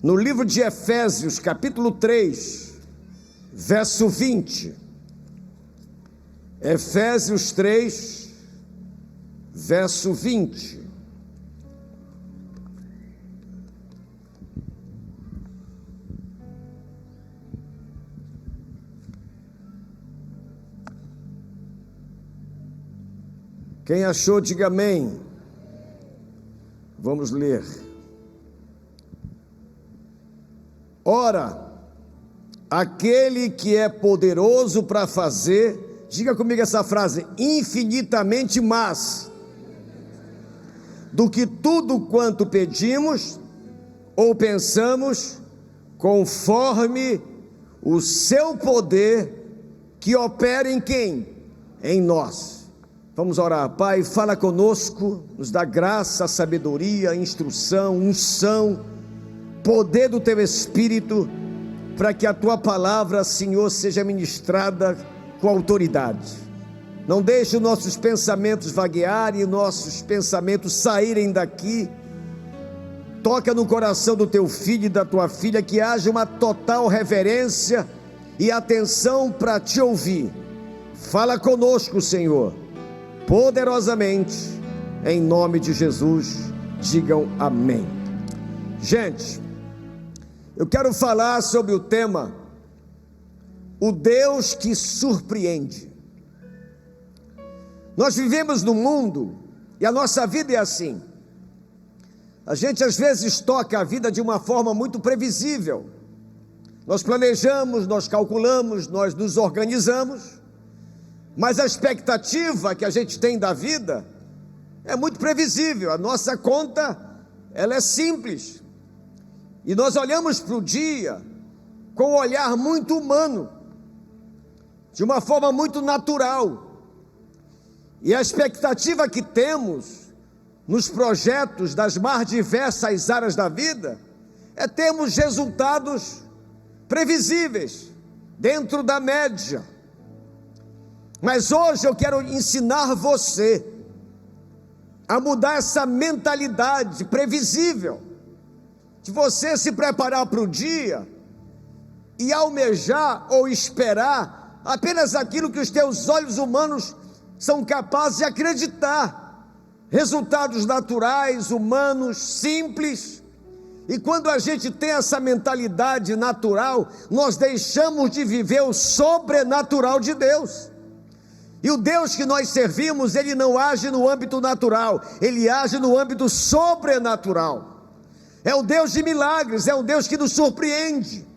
no livro de Efésios, capítulo 3, verso 20. Efésios 3, verso 20. Quem achou, diga amém. Vamos ler. Ora, aquele que é poderoso para fazer, diga comigo essa frase, infinitamente mais do que tudo quanto pedimos ou pensamos, conforme o seu poder que opera em quem? Em nós. Vamos orar. Pai, fala conosco, nos dá graça, sabedoria, instrução, unção, poder do Teu Espírito, para que a Tua palavra, Senhor, seja ministrada com autoridade. Não deixe os nossos pensamentos vaguearem, nossos pensamentos saírem daqui. Toca no coração do Teu filho e da Tua filha, que haja uma total reverência e atenção para Te ouvir. Fala conosco, Senhor, poderosamente, em nome de Jesus. Digam amém. Gente, eu quero falar sobre o tema, o Deus que surpreende. Nós vivemos num mundo, e a nossa vida é assim, a gente às vezes toca a vida de uma forma muito previsível. Nós planejamos, nós calculamos, nós nos organizamos, mas a expectativa que a gente tem da vida é muito previsível. A nossa conta, ela é simples, e nós olhamos para o dia com um olhar muito humano, de uma forma muito natural, e a expectativa que temos nos projetos das mais diversas áreas da vida é termos resultados previsíveis, dentro da média. Mas hoje eu quero ensinar você a mudar essa mentalidade previsível, de você se preparar para o dia e almejar ou esperar apenas aquilo que os teus olhos humanos são capazes de acreditar, resultados naturais, humanos, simples. E quando a gente tem essa mentalidade natural, nós deixamos de viver o sobrenatural de Deus. E o Deus que nós servimos, Ele não age no âmbito natural, Ele age no âmbito sobrenatural. É o Deus de milagres, é um Deus que nos surpreende.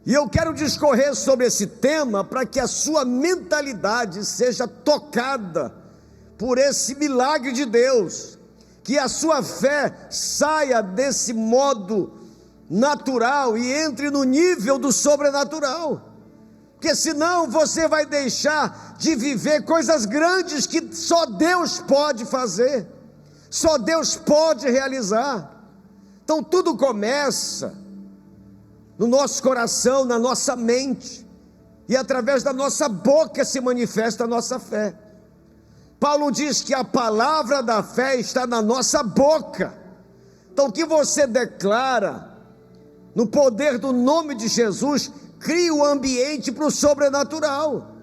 E eu quero discorrer sobre esse tema para que a sua mentalidade seja tocada por esse milagre de Deus, que a sua fé saia desse modo natural e entre no nível do sobrenatural. Porque senão você vai deixar de viver coisas grandes que só Deus pode fazer, só Deus pode realizar. Então tudo começa no nosso coração, na nossa mente, e através da nossa boca se manifesta a nossa fé. Paulo diz que a palavra da fé está na nossa boca. Então o que você declara no poder do nome de Jesus cria o ambiente para o sobrenatural.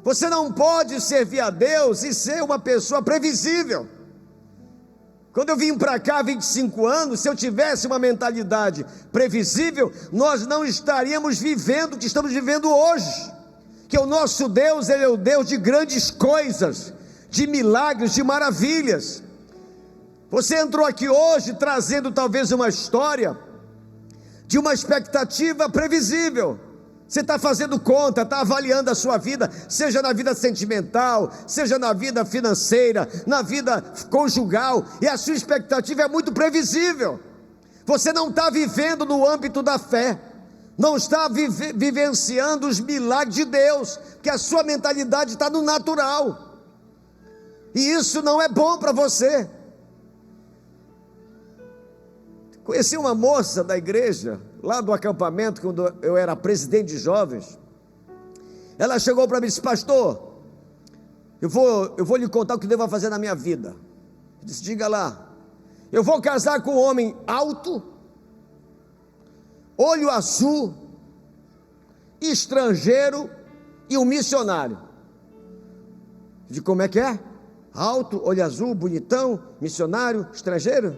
Você não pode servir a Deus e ser uma pessoa previsível. Quando eu vim para cá há 25 anos, se eu tivesse uma mentalidade previsível, nós não estaríamos vivendo o que estamos vivendo hoje. Que o nosso Deus, Ele é o Deus de grandes coisas, de milagres, de maravilhas. Você entrou aqui hoje trazendo talvez uma história de uma expectativa previsível. Você está fazendo conta, está avaliando a sua vida, seja na vida sentimental, seja na vida financeira, na vida conjugal, e a sua expectativa é muito previsível. Você não está vivendo no âmbito da fé, não está vivenciando os milagres de Deus, porque a sua mentalidade está no natural, e isso não é bom para você. Conheci uma moça da igreja, lá do acampamento, quando eu era presidente de jovens. Ela chegou para mim e disse: pastor, eu vou lhe contar o que devo fazer na minha vida. Eu disse: diga lá. Eu vou casar com um homem alto, olho azul, estrangeiro e um missionário. De como é que é? Alto, olho azul, bonitão, missionário, estrangeiro.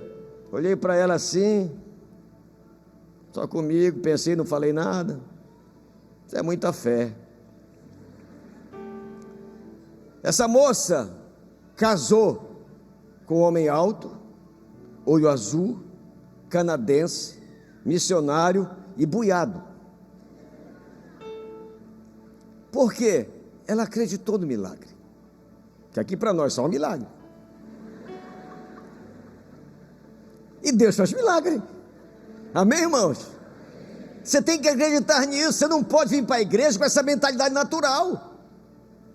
Olhei para ela assim, só comigo, pensei, não falei nada. Isso é muita fé. Essa moça casou com um homem alto, olho azul, canadense, missionário e buiado. Por quê? Ela acreditou no milagre. Que aqui para nós só um milagre. E Deus faz milagre. Amém, irmãos? Você tem que acreditar nisso. Você não pode vir para a igreja com essa mentalidade natural.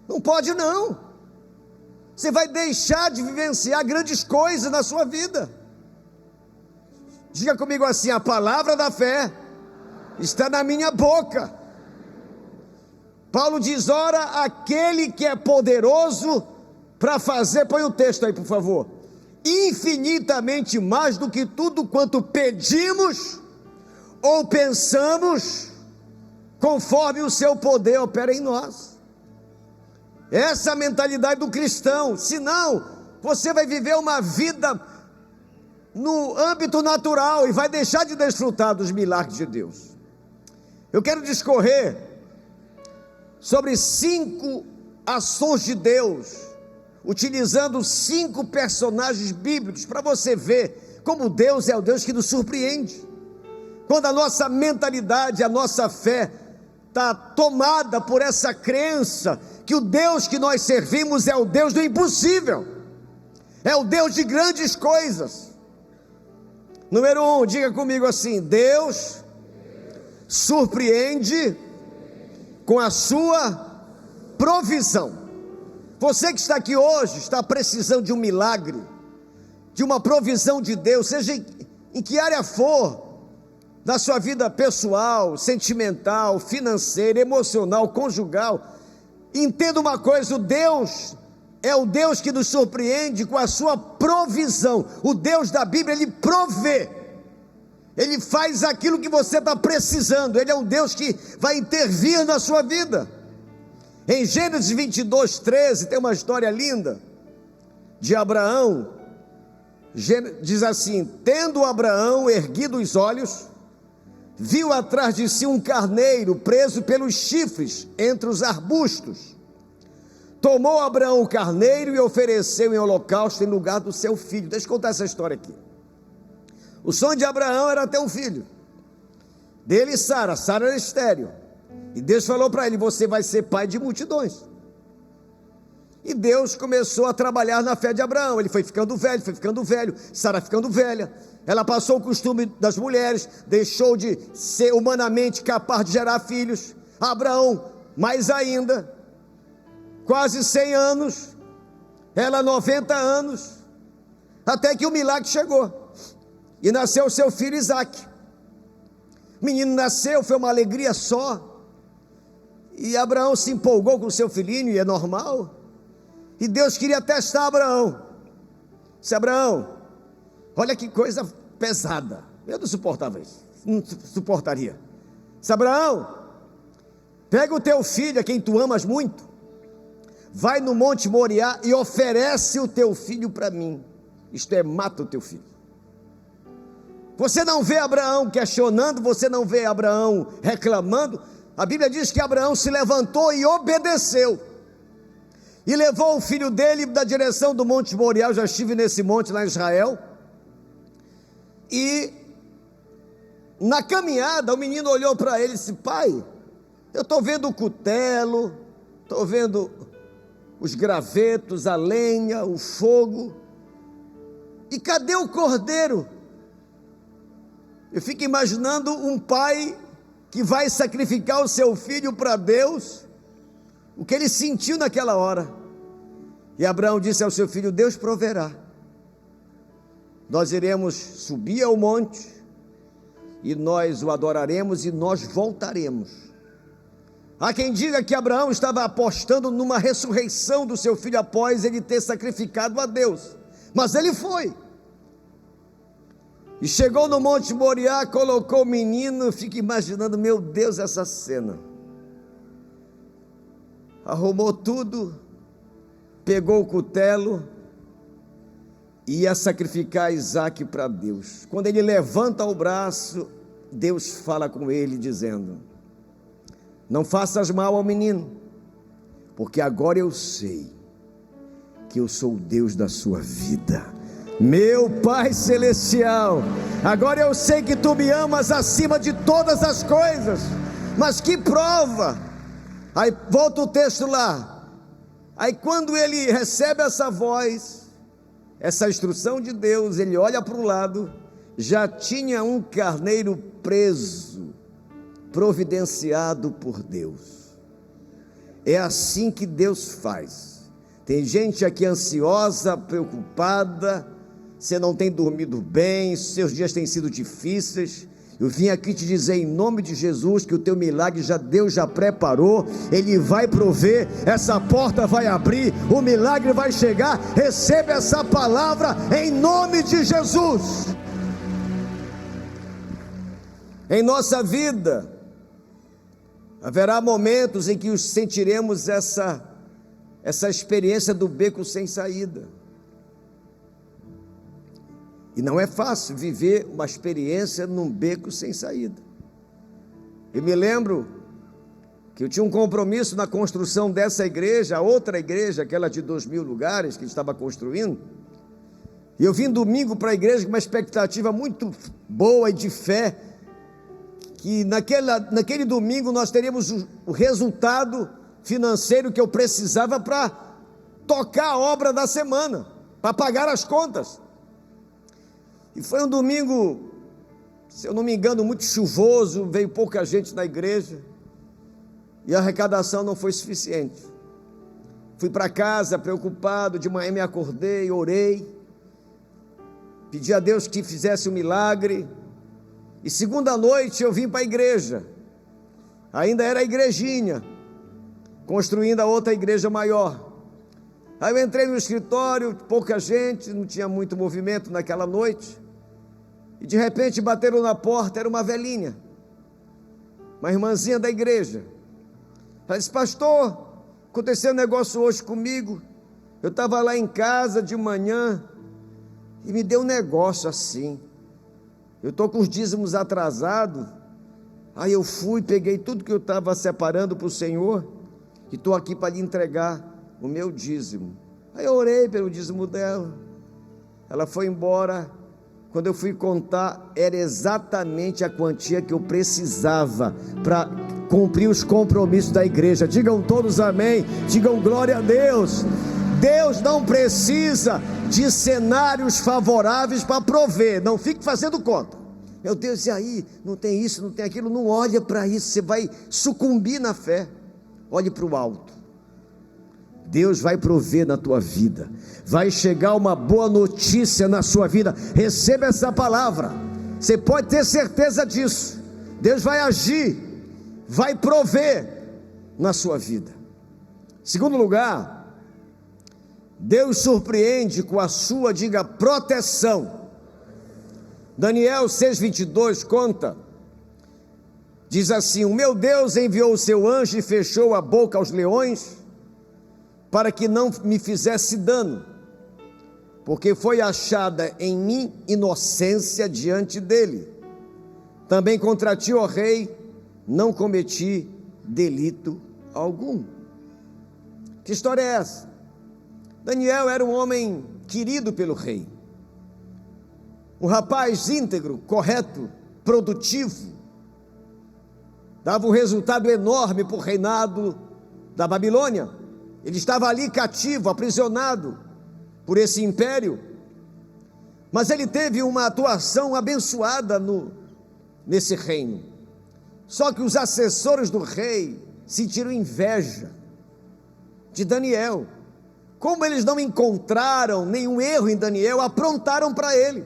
Não pode não. Você vai deixar de vivenciar grandes coisas na sua vida. Diga comigo assim: a palavra da fé está na minha boca. Paulo diz: ora, aquele que é poderoso para fazer, põe o texto aí por favor, infinitamente mais do que tudo quanto pedimos ou pensamos, conforme o seu poder opera em nós. Essa é a mentalidade do cristão. Senão você vai viver uma vida no âmbito natural e vai deixar de desfrutar dos milagres de Deus. Eu quero discorrer sobre 5 ações de Deus, utilizando 5 personagens bíblicos, para você ver como Deus é o Deus que nos surpreende. Quando a nossa mentalidade, a nossa fé está tomada por essa crença que o Deus que nós servimos é o Deus do impossível, é o Deus de grandes coisas. Número 1, diga comigo assim: Deus surpreende com a sua provisão. Você que está aqui hoje está precisando de um milagre, de uma provisão de Deus, seja em que área for, da sua vida pessoal, sentimental, financeira, emocional, conjugal. Entenda uma coisa: o Deus é o Deus que nos surpreende com a sua provisão. O Deus da Bíblia, Ele provê, Ele faz aquilo que você está precisando. Ele é um Deus que vai intervir na sua vida. Em Gênesis 22, 13, tem uma história linda de Abraão. Diz assim: tendo Abraão erguido os olhos, viu atrás de si um carneiro preso pelos chifres entre os arbustos. Tomou Abraão o carneiro e ofereceu em holocausto em lugar do seu filho. Deixa eu contar essa história aqui. O sonho de Abraão era ter um filho, dele e Sara. Sara era estéril, e Deus falou para ele: você vai ser pai de multidões. E Deus começou a trabalhar na fé de Abraão. Ele foi ficando velho, Sara ficando velha. Ela passou o costume das mulheres, deixou de ser humanamente capaz de gerar filhos. Abraão, mais ainda, quase 100 anos, ela 90 anos, até que o milagre chegou, e nasceu o seu filho Isaque. O menino nasceu, foi uma alegria só, e Abraão se empolgou com o seu filhinho, e é normal. E Deus queria testar Abraão. Disse: Abraão, olha que coisa pesada, eu não suportava isso, não suportaria. Disse: Abraão, pega o teu filho, a quem tu amas muito, vai no Monte Moriá e oferece o teu filho para mim. Isto é, mata o teu filho. Você não vê Abraão questionando, você não vê Abraão reclamando. A Bíblia diz que Abraão se levantou e obedeceu, e levou o filho dele na direção do Monte Moriá. Eu já estive nesse monte lá em Israel, e na caminhada o menino olhou para ele e disse: pai, eu estou vendo o cutelo, estou vendo os gravetos, a lenha, o fogo, e cadê o cordeiro? Eu fico imaginando um pai que vai sacrificar o seu filho para Deus, o que ele sentiu naquela hora. E Abraão disse ao seu filho: Deus proverá, nós iremos subir ao monte, e nós o adoraremos, e nós voltaremos. Há quem diga que Abraão estava apostando numa ressurreição do seu filho após ele ter sacrificado a Deus, mas ele foi. E chegou no Monte Moriá, colocou o menino. Eu fico imaginando, meu Deus, essa cena. Arrumou tudo, pegou o cutelo e ia sacrificar Isaque para Deus. Quando ele levanta o braço, Deus fala com ele dizendo: não faças mal ao menino, porque agora eu sei que eu sou o Deus da sua vida. Meu Pai Celestial, agora eu sei que Tu me amas acima de todas as coisas. Mas que prova! Aí volta o texto lá. Aí quando ele recebe essa voz, essa instrução de Deus, ele olha para o lado, já tinha um carneiro preso, providenciado por Deus. É assim que Deus faz. Tem gente aqui ansiosa, preocupada, você não tem dormido bem, seus dias têm sido difíceis. Eu vim aqui te dizer em nome de Jesus que o teu milagre Deus já preparou. Ele vai prover, essa porta vai abrir, o milagre vai chegar. Receba essa palavra em nome de Jesus. Em nossa vida haverá momentos em que sentiremos essa experiência do beco sem saída. E não é fácil viver uma experiência num beco sem saída. Eu me lembro que eu tinha um compromisso na construção dessa igreja, a outra igreja, aquela de 2.000 lugares que estava construindo. E eu vim domingo para a igreja com uma expectativa muito boa e de fé, que naquele domingo nós teríamos o resultado financeiro que eu precisava para tocar a obra da semana, para pagar as contas. E foi um domingo, se eu não me engano, muito chuvoso, veio pouca gente na igreja, e a arrecadação não foi suficiente. Fui para casa preocupado, de manhã me acordei, orei, pedi a Deus que fizesse um milagre, e segunda noite eu vim para a igreja, ainda era a igrejinha, construindo a outra igreja maior. Aí eu entrei no escritório, pouca gente, não tinha muito movimento naquela noite, e de repente bateram na porta, era uma velhinha, uma irmãzinha da igreja. Ela disse: pastor, aconteceu um negócio hoje comigo, eu estava lá em casa de manhã, e me deu um negócio assim, eu estou com os dízimos atrasados. Aí eu fui, peguei tudo que eu estava separando para o Senhor, e estou aqui para lhe entregar o meu dízimo. Aí eu orei pelo dízimo dela, ela foi embora. Quando eu fui contar, era exatamente a quantia que eu precisava para cumprir os compromissos da igreja. Digam todos amém, digam glória a Deus. Deus não precisa de cenários favoráveis para prover, não fique fazendo conta. Meu Deus, e aí, não tem isso, não tem aquilo, não olha para isso, você vai sucumbir na fé. Olhe para o alto. Deus vai prover na tua vida, vai chegar uma boa notícia na sua vida. Receba essa palavra, você pode ter certeza disso. Deus vai agir, vai prover na sua vida. Segundo lugar, Deus surpreende com a sua, diga, proteção. Daniel 6:22 conta, diz assim: o meu Deus enviou o seu anjo e fechou a boca aos leões, para que não me fizesse dano, porque foi achada em mim inocência diante dele. Também contra ti, ó rei, não cometi delito algum. Que história é essa? Daniel era um homem querido pelo rei, um rapaz íntegro, correto, produtivo, dava um resultado enorme para o reinado da Babilônia. Ele estava ali cativo, aprisionado por esse império, mas ele teve uma atuação abençoada nesse reino. Só que os assessores do rei sentiram inveja de Daniel. Como eles não encontraram nenhum erro em Daniel, aprontaram para ele.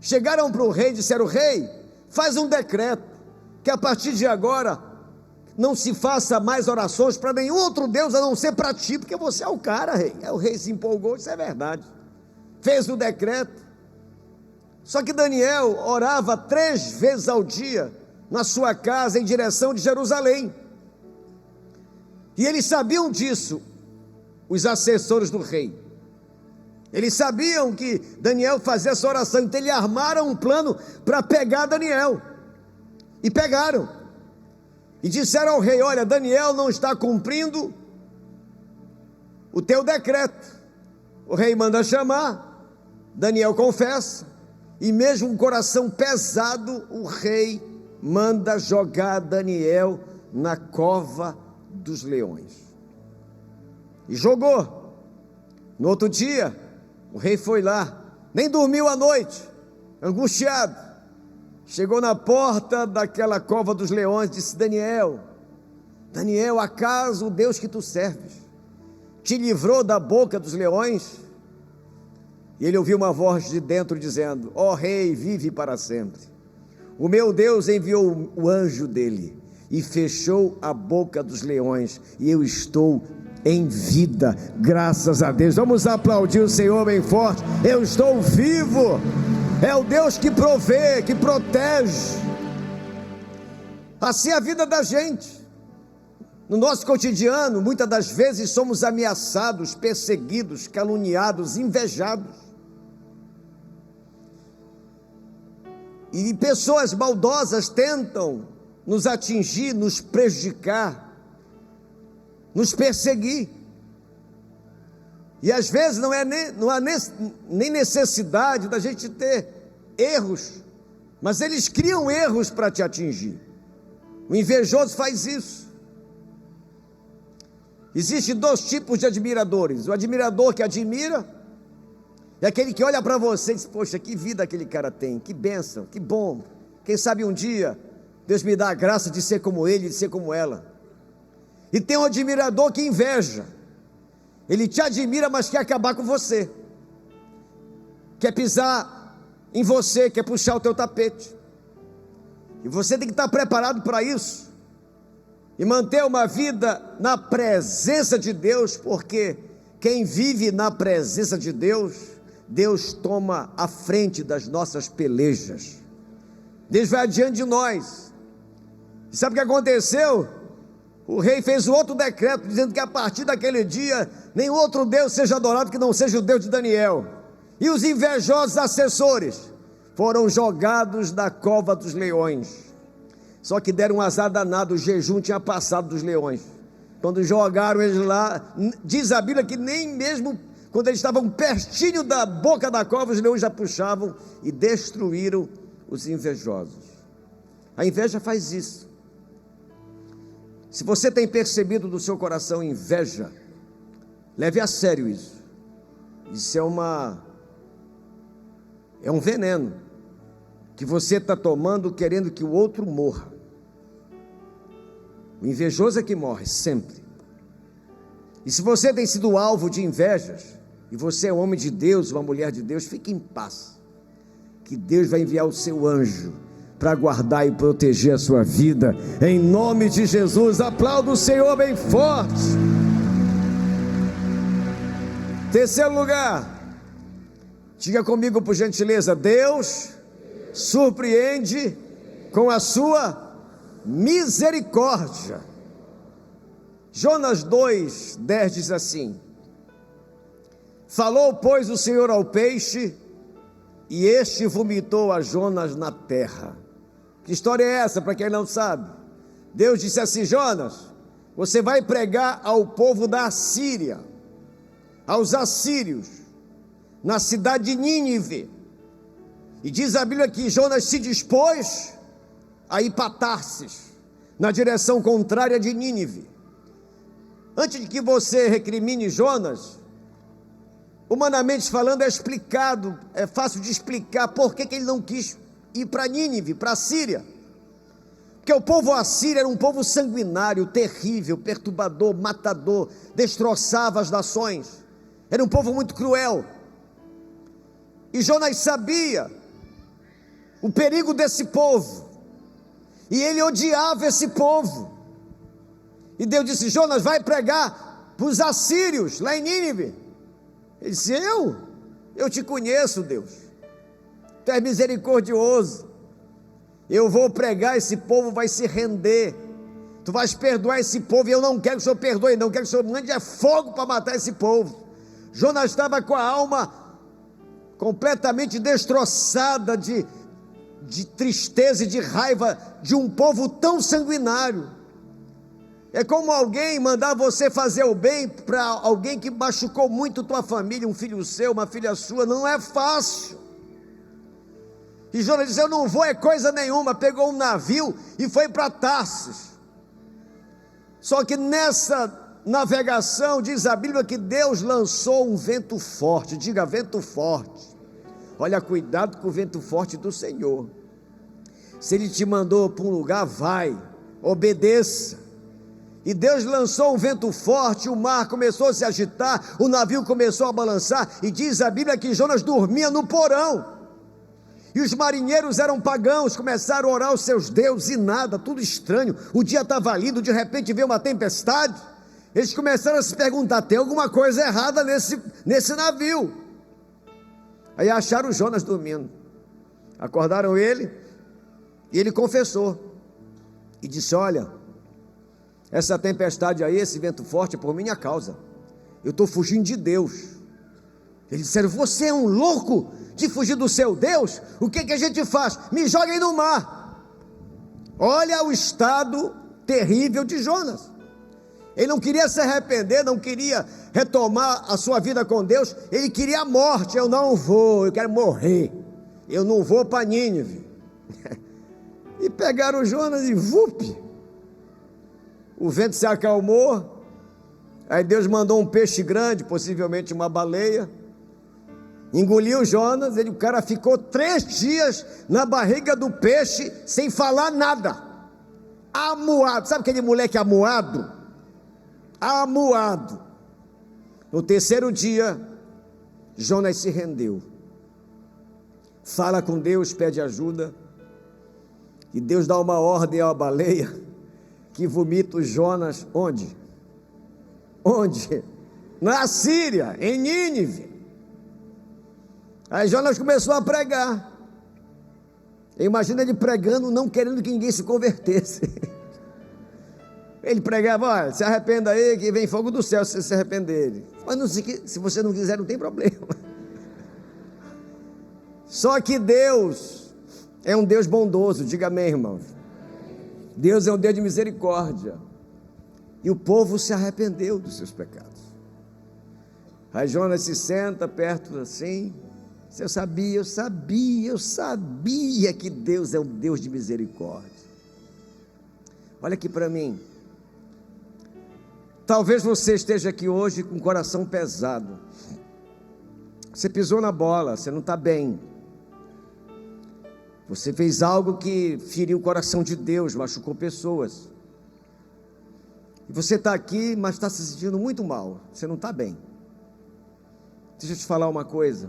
Chegaram para o rei e disseram: rei, faz um decreto, que a partir de agora não se faça mais orações para nenhum outro Deus a não ser para ti, porque você é o cara, rei. O rei se empolgou, isso é verdade, fez o decreto. Só que Daniel orava 3 vezes ao dia na sua casa em direção de Jerusalém. E eles sabiam disso, os assessores do rei. Eles sabiam que Daniel fazia essa oração, então eles armaram um plano para pegar Daniel. E pegaram. E disseram ao rei: olha, Daniel não está cumprindo o teu decreto. O rei manda chamar, Daniel confessa, e mesmo com o coração pesado, o rei manda jogar Daniel na cova dos leões. E jogou. No outro dia, o rei foi lá, nem dormiu a noite, angustiado. Chegou na porta daquela cova dos leões, disse: Daniel, acaso o Deus que tu serves te livrou da boca dos leões? E ele ouviu uma voz de dentro dizendo: ó rei, vive para sempre. O meu Deus enviou o anjo dele e fechou a boca dos leões, e eu estou em vida, graças a Deus. Vamos aplaudir o Senhor bem forte. Eu estou vivo. É o Deus que provê, que protege. Assim é a vida da gente. No nosso cotidiano, muitas das vezes somos ameaçados, perseguidos, caluniados, invejados. E pessoas maldosas tentam nos atingir, nos prejudicar, nos perseguir. E às vezes não há nem necessidade da gente ter erros, mas eles criam erros para te atingir. O invejoso faz isso. Existem 2 tipos de admiradores: o admirador que admira é aquele que olha para você e diz: poxa, que vida aquele cara tem, que bênção, que bom, quem sabe um dia Deus me dá a graça de ser como ele, de ser como ela. E tem um admirador que inveja. Ele te admira, mas quer acabar com você, quer pisar em você, quer puxar o teu tapete. E você tem que estar preparado para isso, e manter uma vida na presença de Deus, porque quem vive na presença de Deus, Deus toma a frente das nossas pelejas. Deus vai adiante de nós. E sabe o que aconteceu? O rei fez outro decreto, dizendo que a partir daquele dia, nenhum outro Deus seja adorado que não seja o Deus de Daniel. E os invejosos assessores foram jogados na cova dos leões. Só que deram um azar danado, o jejum tinha passado dos leões. Quando jogaram eles lá, diz a Bíblia que nem mesmo quando eles estavam pertinho da boca da cova, os leões já puxavam e destruíram os invejosos. A inveja faz isso. Se você tem percebido do seu coração inveja, leve a sério isso. Isso é um veneno que você está tomando, querendo que o outro morra. O invejoso é que morre sempre. E se você tem sido alvo de invejas, e você é um homem de Deus, uma mulher de Deus, fique em paz, que Deus vai enviar o seu anjo para guardar e proteger a sua vida, em nome de Jesus. Aplauda o Senhor bem forte. Terceiro lugar, diga comigo por gentileza: Deus surpreende com a sua misericórdia. Jonas 2:10 diz assim: falou, pois, o Senhor ao peixe, e este vomitou a Jonas na terra. Que história é essa, para quem não sabe? Deus disse assim: Jonas, você vai pregar ao povo da Assíria, aos assírios, na cidade de Nínive. E diz a Bíblia que Jonas se dispôs a ir para Tarsis, na direção contrária de Nínive. Antes de que você recrimine Jonas, humanamente falando, é fácil de explicar por que ele não quis ir para Nínive, para a Síria. Porque o povo assírio era um povo sanguinário, terrível, perturbador, matador, destroçava as nações, era um povo muito cruel. E Jonas sabia o perigo desse povo, e ele odiava esse povo. E Deus disse: Jonas, vai pregar para os assírios lá em Nínive. Ele disse: eu te conheço, Deus. Tu és misericordioso, eu vou pregar, esse povo vai se render, tu vais perdoar esse povo, e eu não quero que o Senhor perdoe, não quero que o Senhor mande fogo para matar esse povo. Jonas estava com a alma completamente destroçada de tristeza e de raiva de um povo tão sanguinário. É como alguém mandar você fazer o bem para alguém que machucou muito tua família, um filho seu, uma filha sua, não é fácil. E Jonas disse: eu não vou é coisa nenhuma. Pegou um navio e foi para Tarsis. Só que nessa navegação, diz a Bíblia que Deus lançou um vento forte. Diga: vento forte. Olha, cuidado com o vento forte do Senhor. Se Ele te mandou para um lugar, vai, obedeça. E Deus lançou um vento forte, o mar começou a se agitar, o navio começou a balançar, e diz a Bíblia que Jonas dormia no porão. E os marinheiros eram pagãos, começaram a orar aos seus deuses, e nada, tudo estranho. O dia estava lindo, de repente veio uma tempestade. Eles começaram a se perguntar: tem alguma coisa errada nesse navio? Aí acharam Jonas dormindo, acordaram ele, e ele confessou, e disse: olha, essa tempestade aí, esse vento forte é por minha causa, eu estou fugindo de Deus. Eles disseram: você é um louco de fugir do seu Deus? O que a gente faz? Me joguem no mar. Olha o estado terrível de Jonas. Ele não queria se arrepender, não queria retomar a sua vida com Deus, ele queria a morte. Eu não vou, eu quero morrer, eu não vou para Nínive. E pegaram Jonas e vup, o vento se acalmou. Aí Deus mandou um peixe grande, possivelmente uma baleia, engoliu Jonas. O cara ficou 3 dias na barriga do peixe, sem falar nada, amuado. Sabe aquele moleque amuado? Amuado. No 3º dia, Jonas se rendeu, fala com Deus, pede ajuda, e Deus dá uma ordem à baleia, que vomita o Jonas, onde? Na Síria, em Nínive. Aí Jonas começou a pregar. Imagina ele pregando, não querendo que ninguém se convertesse. Ele pregava: olha, se arrependa aí, que vem fogo do céu se você se arrepender. Mas não, se você não quiser, não tem problema. Só que Deus é um Deus bondoso. Diga amém, irmãos. Deus é um Deus de misericórdia, e o povo se arrependeu dos seus pecados. Aí Jonas se senta perto assim: eu sabia que Deus é um Deus de misericórdia. Olha aqui para mim. Talvez você esteja aqui hoje com o coração pesado, você pisou na bola, você não está bem, você fez algo que feriu o coração de Deus, machucou pessoas, e você está aqui, mas está se sentindo muito mal, você não está bem. Deixa eu te falar uma coisa: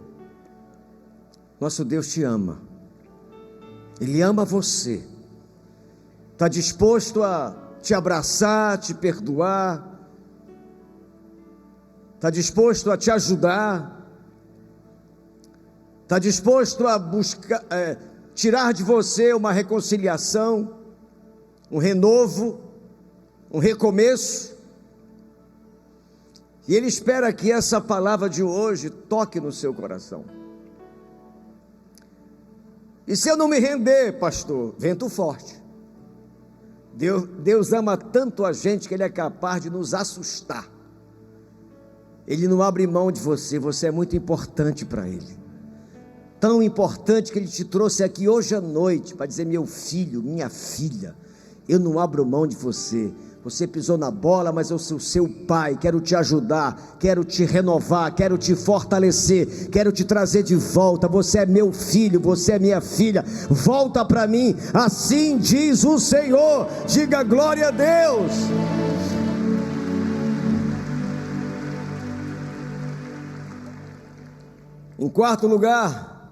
nosso Deus te ama, Ele ama você, está disposto a te abraçar, te perdoar, está disposto a te ajudar, está disposto a buscar, tirar de você uma reconciliação, um renovo, um recomeço. E Ele espera que essa palavra de hoje toque no seu coração. E se eu não me render, pastor? Vento forte. Deus ama tanto a gente que Ele é capaz de nos assustar. Ele não abre mão de você, você é muito importante para Ele. Tão importante que Ele te trouxe aqui hoje à noite para dizer: meu filho, minha filha, eu não abro mão de você. Você pisou na bola, mas eu sou seu pai, quero te ajudar, quero te renovar, quero te fortalecer, quero te trazer de volta. Você é meu filho, você é minha filha, volta para mim, assim diz o Senhor. Diga glória a Deus. Em quarto lugar,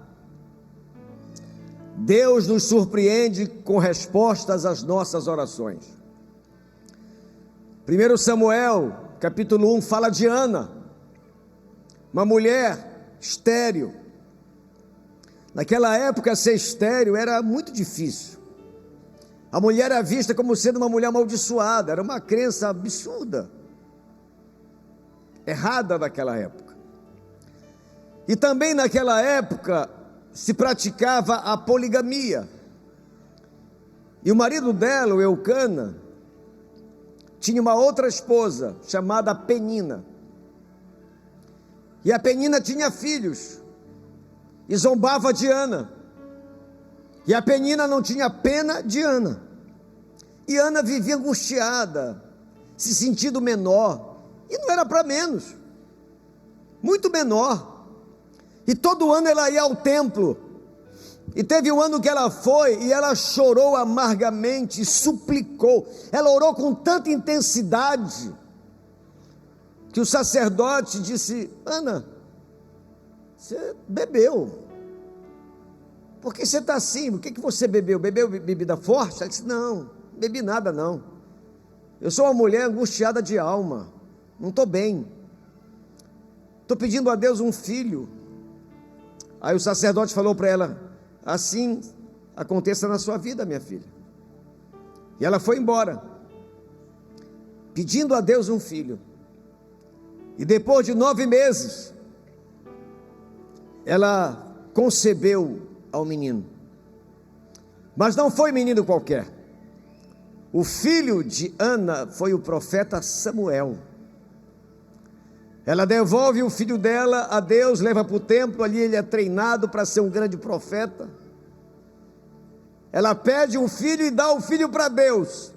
Deus nos surpreende com respostas às nossas orações. 1 Samuel, capítulo 1, fala de Ana, uma mulher estéril, Naquela época, ser estéril era muito difícil. A mulher era vista como sendo uma mulher amaldiçoada, era uma crença absurda, errada naquela época. E também naquela época se praticava a poligamia. E o marido dela, o Eucana, tinha uma outra esposa chamada Penina. E a Penina tinha filhos e zombava de Ana. E a Penina não tinha pena de Ana. E Ana vivia angustiada, se sentindo menor. E não era para menos, muito menor. E todo ano ela ia ao templo. E teve um ano que ela foi e ela chorou amargamente, suplicou. Ela orou com tanta intensidade que o sacerdote disse: Ana, você bebeu. Por que você está assim? O que você bebeu? Bebeu bebida forte? Ela disse: não bebi nada não. Eu sou uma mulher angustiada de alma, não estou bem. Estou pedindo a Deus um filho. Aí o sacerdote falou para ela: assim aconteça na sua vida, minha filha. E ela foi embora, pedindo a Deus um filho. E depois de 9 meses, ela concebeu ao menino. Mas não foi menino qualquer. O filho de Ana foi o profeta Samuel. Ela devolve o filho dela a Deus, leva para o templo, ali ele é treinado para ser um grande profeta. Ela pede um filho e dá o filho para Deus.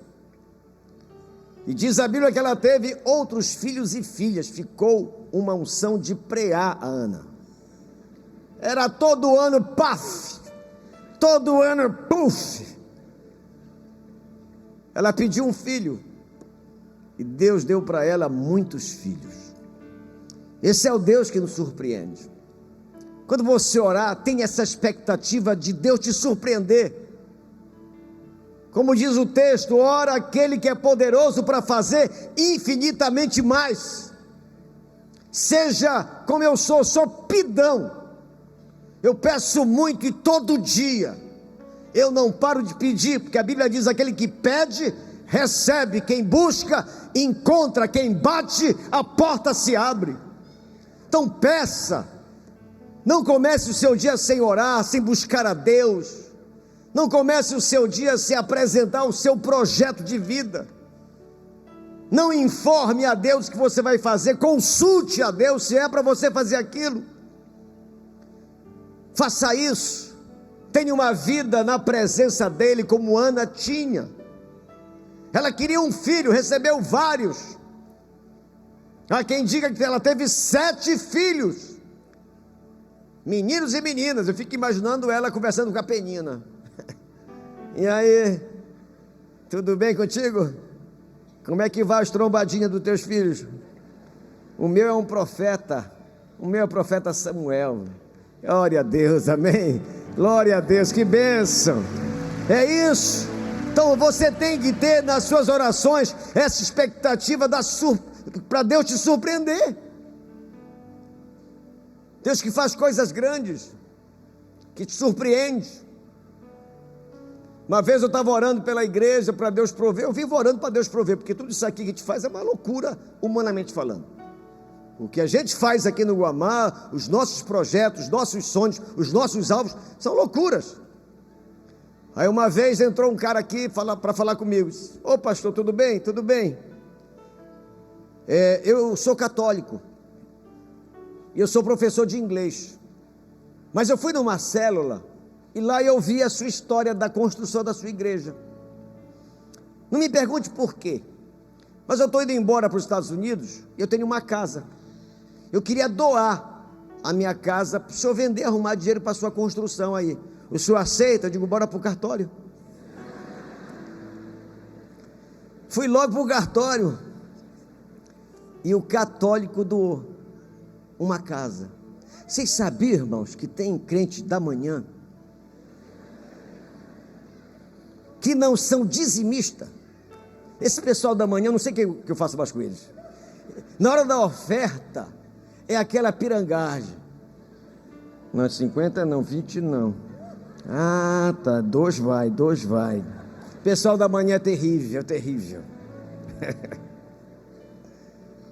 E diz a Bíblia que ela teve outros filhos e filhas, ficou uma unção de preá a Ana. Era todo ano paf, todo ano puf. Ela pediu um filho e Deus deu para ela muitos filhos. Esse é o Deus que nos surpreende. Quando você orar, tenha essa expectativa de Deus te surpreender. Como diz o texto, ora aquele que é poderoso para fazer infinitamente mais. Seja como eu sou pidão. Eu peço muito e todo dia. Eu não paro de pedir, porque a Bíblia diz: aquele que pede, recebe. Quem busca, encontra. Quem bate, a porta se abre. Então peça. Não comece o seu dia sem orar, sem buscar a Deus. Não comece o seu dia sem apresentar o seu projeto de vida. Não informe a Deus o que você vai fazer. Consulte a Deus se é para você fazer aquilo. Faça isso. Tenha uma vida na presença dele, como Ana tinha. Ela queria um filho, recebeu vários. Há quem diga que ela teve 7 filhos, meninos e meninas. Eu fico imaginando ela conversando com a Penina. E aí, tudo bem contigo? Como é que vai as trombadinhas dos teus filhos? O meu é um profeta. O meu é o profeta Samuel. Glória a Deus, amém? Glória a Deus, que bênção. É isso. Então você tem que ter nas suas orações essa expectativa para Deus te surpreender. Deus que faz coisas grandes, que te surpreende. Uma vez eu estava orando pela igreja para Deus prover. Eu vivo orando para Deus prover, porque tudo isso aqui que a gente faz é uma loucura, humanamente falando. O que a gente faz aqui no Guamá, os nossos projetos, os nossos sonhos, os nossos alvos, são loucuras. Aí uma vez entrou um cara aqui para falar comigo. Disse: ô pastor, tudo bem? Tudo bem. Eu sou católico e eu sou professor de inglês, mas eu fui numa célula e lá eu vi a sua história da construção da sua igreja. Não me pergunte por quê, mas eu estou indo embora para os Estados Unidos e eu tenho uma casa. Eu queria doar a minha casa para o senhor vender, arrumar dinheiro para a sua construção aí. O senhor aceita? Eu digo: bora para o cartório. Fui logo para o cartório e o católico doou uma casa. Vocês sabiam, irmãos, que tem crente da manhã que não são dizimistas? Esse pessoal da manhã, eu não sei o que eu faço mais com eles. Na hora da oferta, é aquela pirangagem. Não, 50 não, 20 não. Ah, tá, 2 vai. Pessoal da manhã é terrível.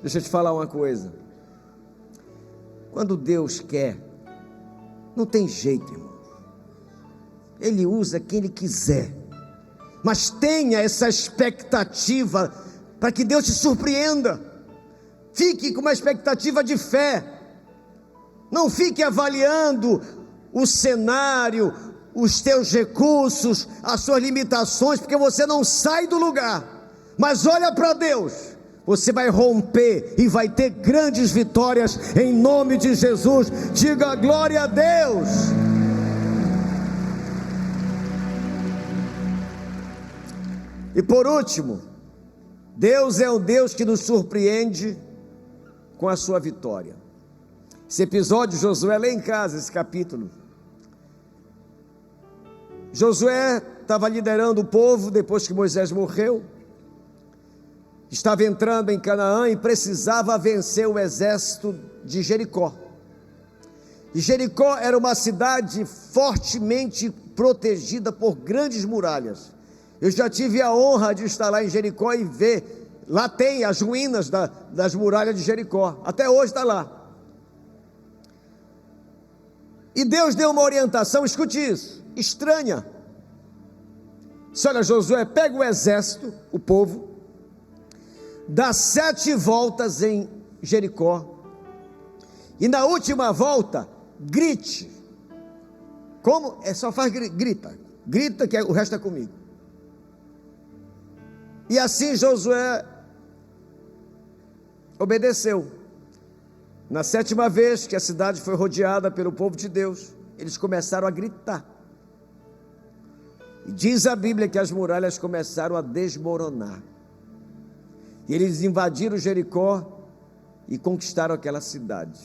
Deixa eu te falar uma coisa. Quando Deus quer, não tem jeito, irmão. Ele usa quem Ele quiser. Mas tenha essa expectativa para que Deus te surpreenda. Fique com uma expectativa de fé. Não fique avaliando o cenário, os teus recursos, as suas limitações, porque você não sai do lugar. Mas olha para Deus, você vai romper e vai ter grandes vitórias em nome de Jesus. Diga glória a Deus. E por último, Deus é um Deus que nos surpreende com a sua vitória. Esse episódio, Josué, lê em casa esse capítulo. Josué estava liderando o povo depois que Moisés morreu. Estava entrando em Canaã e precisava vencer o exército de Jericó. E Jericó era uma cidade fortemente protegida por grandes muralhas. Eu já tive a honra de estar lá em Jericó e ver, lá tem as ruínas das muralhas de Jericó, até hoje está lá. E Deus deu uma orientação, escute isso, estranha. Disse: olha, Josué, pega o exército, o povo, dá 7 voltas em Jericó, e na última volta, grite. Como? Só faz grita que o resto é comigo. E assim Josué obedeceu. Na 7ª vez que a cidade foi rodeada pelo povo de Deus, eles começaram a gritar. E diz a Bíblia que as muralhas começaram a desmoronar. E eles invadiram Jericó e conquistaram aquela cidade.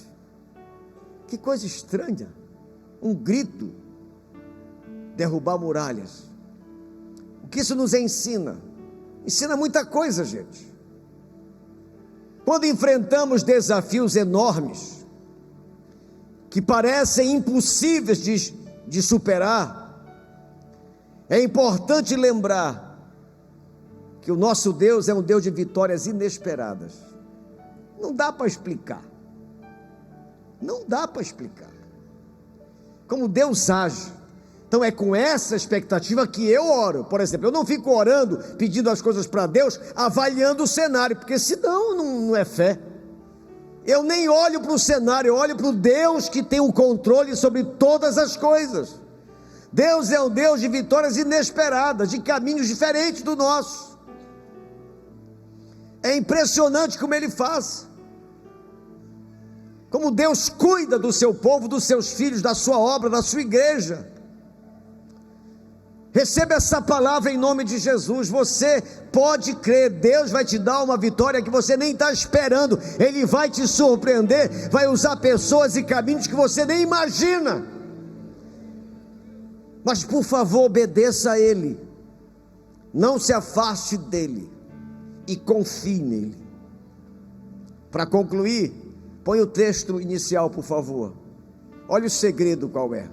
Que coisa estranha, um grito, derrubar muralhas. O que isso nos ensina? Ensina muita coisa, gente. Quando enfrentamos desafios enormes, que parecem impossíveis de superar, é importante lembrar que o nosso Deus é um Deus de vitórias inesperadas. Não dá para explicar. Como Deus age. Então é com essa expectativa que eu oro. Por exemplo, eu não fico orando, pedindo as coisas para Deus, avaliando o cenário, porque senão não é fé. Eu nem olho para o cenário, eu olho para o Deus que tem o controle sobre todas as coisas. Deus é um Deus de vitórias inesperadas, de caminhos diferentes do nosso. É impressionante como Ele faz. Como Deus cuida do seu povo, dos seus filhos, da sua obra, da sua igreja. Receba essa palavra em nome de Jesus. Você pode crer, Deus vai te dar uma vitória que você nem está esperando. Ele vai te surpreender, vai usar pessoas e caminhos que você nem imagina. Mas por favor, obedeça a Ele, não se afaste dEle e confie nele. Para concluir, põe o texto inicial, por favor. Olha o segredo qual é.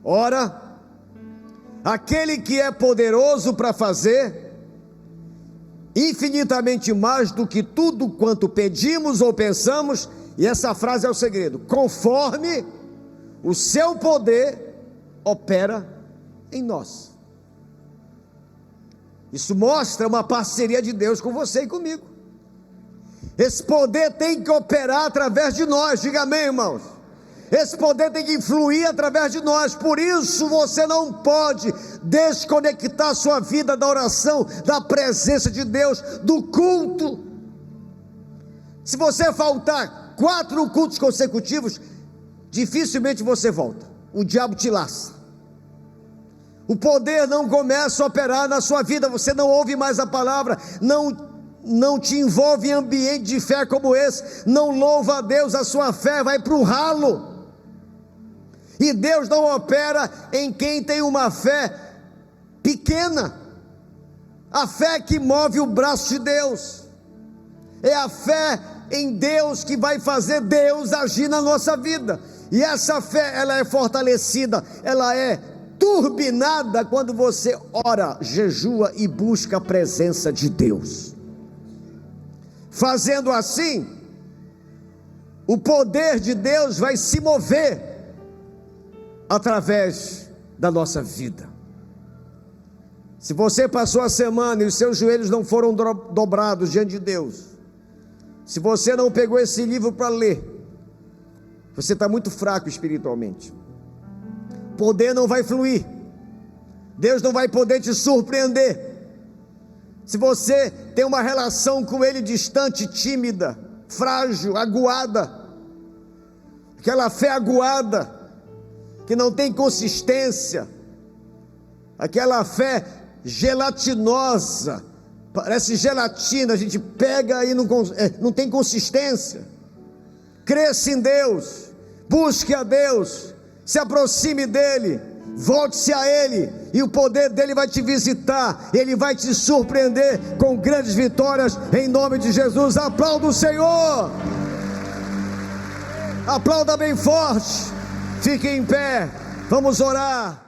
Ora, aquele que é poderoso para fazer infinitamente mais do que tudo quanto pedimos ou pensamos, e essa frase é o segredo: conforme o seu poder opera em nós. Isso mostra uma parceria de Deus com você e comigo. Esse poder tem que operar através de nós. Diga amém, irmãos. Esse poder tem que influir através de nós. Por isso você não pode desconectar a sua vida da oração, da presença de Deus, do culto. Se você faltar 4 cultos consecutivos, dificilmente você volta. O diabo te laça. O poder não começa a operar na sua vida. Você não ouve mais a palavra, não te envolve em ambiente de fé como esse, não louva a Deus, a sua fé vai para o ralo. E Deus não opera em quem tem uma fé pequena. A fé que move o braço de Deus é a fé em Deus que vai fazer Deus agir na nossa vida. E essa fé, ela é fortalecida, ela é turbinada quando você ora, jejua e busca a presença de Deus. Fazendo assim, o poder de Deus vai se mover através da nossa vida. Se você passou a semana e os seus joelhos não foram dobrados diante de Deus, se você não pegou esse livro para ler, você está muito fraco espiritualmente. Poder não vai fluir, Deus não vai poder te surpreender. Se você tem uma relação com Ele distante, tímida, frágil, aguada, aquela fé aguada, que não tem consistência, aquela fé gelatinosa, parece gelatina, a gente pega e não tem consistência. Cresça em Deus, busque a Deus, se aproxime dEle, volte-se a Ele, e o poder dEle vai te visitar, Ele vai te surpreender com grandes vitórias, em nome de Jesus. Aplauda o Senhor, aplauda bem forte, fique em pé, vamos orar.